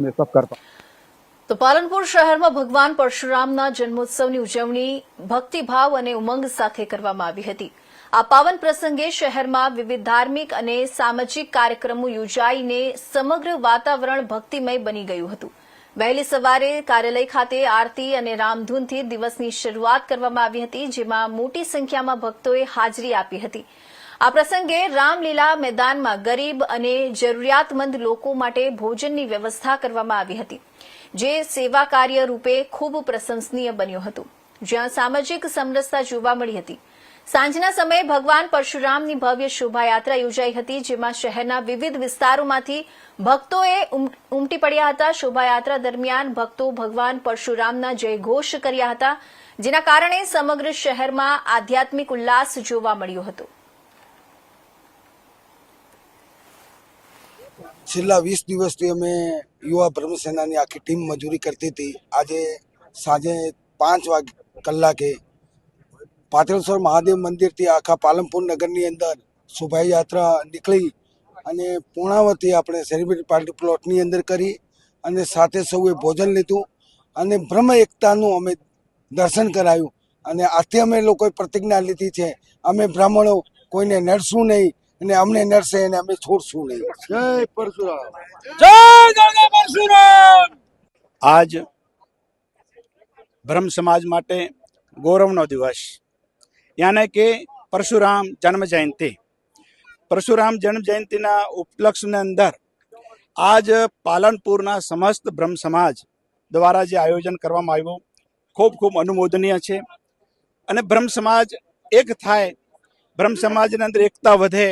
मैं सब करता हूँ। તો પાલનપુર શહેરમાં ભગવાન પરશુરામના જન્મોત્સવની ઉજવણી ભક્તિભાવ અને ઉમંગ સાથે કરવામાં આવી હતી। આ પાવન પ્રસંગે શહેરમાં વિવિધ ધાર્મિક અને સામાજિક કાર્યક્રમો યોજાઈને સમગ્ર વાતાવરણ ભક્તિમય બની ગયું હતું। વહેલી સવારે કાર્યાલય ખાતે આરતી અને રામધૂનથી દિવસની શરૂઆત કરવામાં આવી હતી, જેમાં મોટી સંખ્યામાં ભક્તોએ હાજરી આપી હતી। આ પ્રસંગે રામલીલા મેદાનમાં ગરીબ અને જરૂરિયાતમંદ લોકો માટે ભોજનની વ્યવસ્થા કરવામાં આવી હતી, જે સેવા કાર્ય રૂપે ખૂબ પ્રશંસનીય બન્યું હતું, જ્યાં સામાજિક સમરસતા જોવા મળી હતી। સાંજના સમયે ભગવાન પરશુરામની ભવ્ય શોભાયાત્રા યોજાઈ હતી, જેમાં શહેરના વિવિધ વિસ્તારોમાંથી ભક્તોએ ઉમટી પડ્યા હતા। શોભાયાત્રા દરમિયાન ભક્તો ભગવાન પરશુરામના જયઘોષ કર્યા હતા, જેના કારણે સમગ્ર શહેરમાં આધ્યાત્મિક ઉલ્લાસ જોવા મળ્યો હતો। છેલ્લા 20 દિવસથી અમે યુવા બ્રહ્મ સેનાની આખી ટીમ મજૂરી કરતી હતી। આજે સાંજે 5 કલાકે પાટેશ્વર મહાદેવ મંદિરથી આખા પાલનપુર નગરની અંદર શોભાયાત્રા નીકળી અને પૂર્ણાવતી આપણે સેલિબ્રિટી પાર્ટી પ્લોટની અંદર કરી અને સાથે સૌએ ભોજન લીધું અને બ્રહ્મ એકતાનું અમે દર્શન કરાયું। અને આથી અમે લોકોએ પ્રતિજ્ઞા લીધી છે, અમે બ્રાહ્મણો કોઈને નડશું નહીં અને અમને નડશે અને અમે છોડશું નહીં। જય પરશુરામ, જય ગરગા પરશુરામ। આજ બ્રહ્મ સમાજ માટે ગૌરવનો દિવસ, यानी कि परशुराम जन्म जयंती। परशुराम जन्म जयंतीના ઉપલક્ષ્યની અંદર આજ પાલનપુરના સમસ્ત બ્રહ્મ સમાજ દ્વારા જે આયોજન કરવામાં આવ્યું ખૂબ ખૂબ અનુમોદનીય છે। અને બ્રહ્મ સમાજ એક થાય, બ્રહ્મ સમાજની અંદર એકતા વધે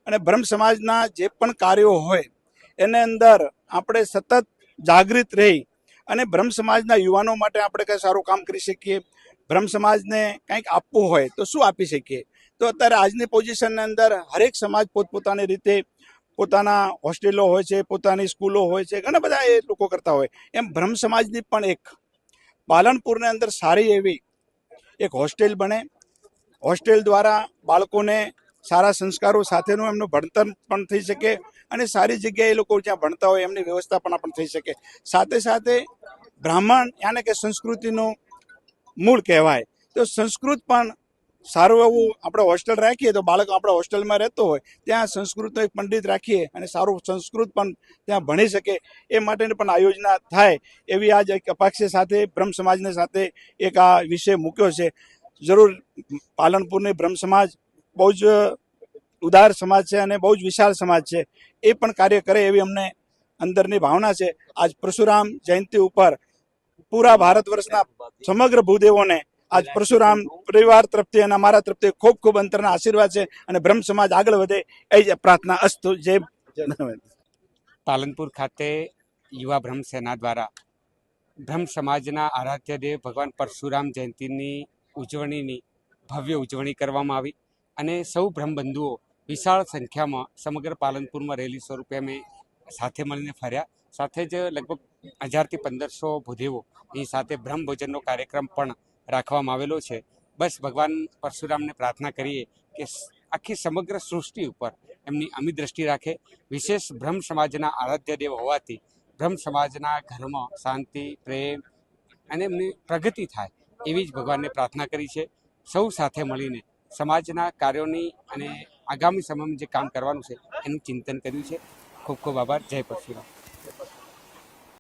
અને બ્રહ્મ સમાજના જે પણ કાર્યો હોય એની અંદર આપણે સતત જાગૃત રહી અને બ્રહ્મ સમાજના યુવાનો માટે આપણે કંઈ સારું કામ કરી શકીએ। બ્રહ્મ સમાજને કંઈક આપવું હોય તો શું આપી શકીએ? તો અત્યારે આજની પોઝિશનની અંદર હરેક સમાજ પોતપોતાની રીતે પોતાના હોસ્ટેલો હોય છે, પોતાની સ્કૂલો હોય છે, ઘણા બધા એ લોકો કરતા હોય, એમ બ્રહ્મ સમાજની પણ એક પાલનપુરની અંદર સારી એવી એક હોસ્ટેલ બને। હોસ્ટેલ દ્વારા બાળકોને સારા સંસ્કારો સાથેનું એમનું ભણતર પણ થઈ શકે અને સારી જગ્યાએ એ લોકો જ્યાં ભણતા હોય એમની વ્યવસ્થા પણ થઈ શકે। સાથે સાથે બ્રાહ્મણ યાને કે સંસ્કૃતિનું મૂળ કહેવાય, તો સંસ્કૃત પણ સારું એવું આપણે હોસ્ટેલ રાખીએ તો બાળક આપણા હોસ્ટેલમાં રહેતો હોય ત્યાં સંસ્કૃતનો એક પંડિત રાખીએ અને સારું સંસ્કૃત પણ ત્યાં ભણી શકે, એ માટેની પણ આયોજના થાય એવી આજ એક અપેક્ષા સાથે બ્રહ્મ સમાજની સાથે એક આ વિષય મૂક્યો છે। જરૂર પાલનપુરની બ્રહ્મ સમાજ બહુ જ ઉદાર સમાજ છે અને બહુ જ વિશાળ સમાજ છે, એ પણ કાર્ય કરે એવી અમને અંદરની ભાવના છે। આજ પરશુરામ જયંતિ ઉપર પૂરા ભારત વર્ષના સમગ્ર ભૂદેવોને આજ પરશુરામ પરિવાર તરફથી અને અમારા તરફથી ખૂબ ખૂબ અંતરના આશીર્વાદ છે અને બ્રહ્મ સમાજ આગળ વધે એ જ પ્રાર્થના અસ્તુ। જય પાલનપુર ખાતે યુવા બ્રહ્મ સેના દ્વારા બ્રહ્મ સમાજના આરાધ્ય દેવ ભગવાન પરશુરામ જયંતિની ઉજવણીની ભવ્ય ઉજવણી કરવામાં આવી અને સૌ બ્રહ્મબંધુઓ વિશાળ સંખ્યામાં સમગ્ર પાલનપુરમાં રેલી સ્વરૂપે અમે સાથે મળીને ફર્યા। સાથે જ લગભગ 1000થી 1500 ભૂદેવો એ સાથે બ્રહ્મ ભોજનનો કાર્યક્રમ પણ રાખવામાં આવેલો છે। બસ ભગવાન પરશુરામને પ્રાર્થના કરીએ કે આખી સમગ્ર સૃષ્ટિ ઉપર એમની અમી દ્રષ્ટિ રાખે। વિશેષ બ્રહ્મ સમાજના આરાધ્ય દેવ હોવાથી બ્રહ્મ સમાજના ઘરમાં શાંતિ, પ્રેમ અને એમની પ્રગતિ થાય એવી જ ભગવાનને પ્રાર્થના કરી છે। સૌ સાથે મળીને સમાજના કાર્યોની અને આગામી સમયમાં જે કામ કરવાનું છે એનું ચિંતન કર્યું છે। ખૂબ ખૂબ આભાર। જય પરશુરામ।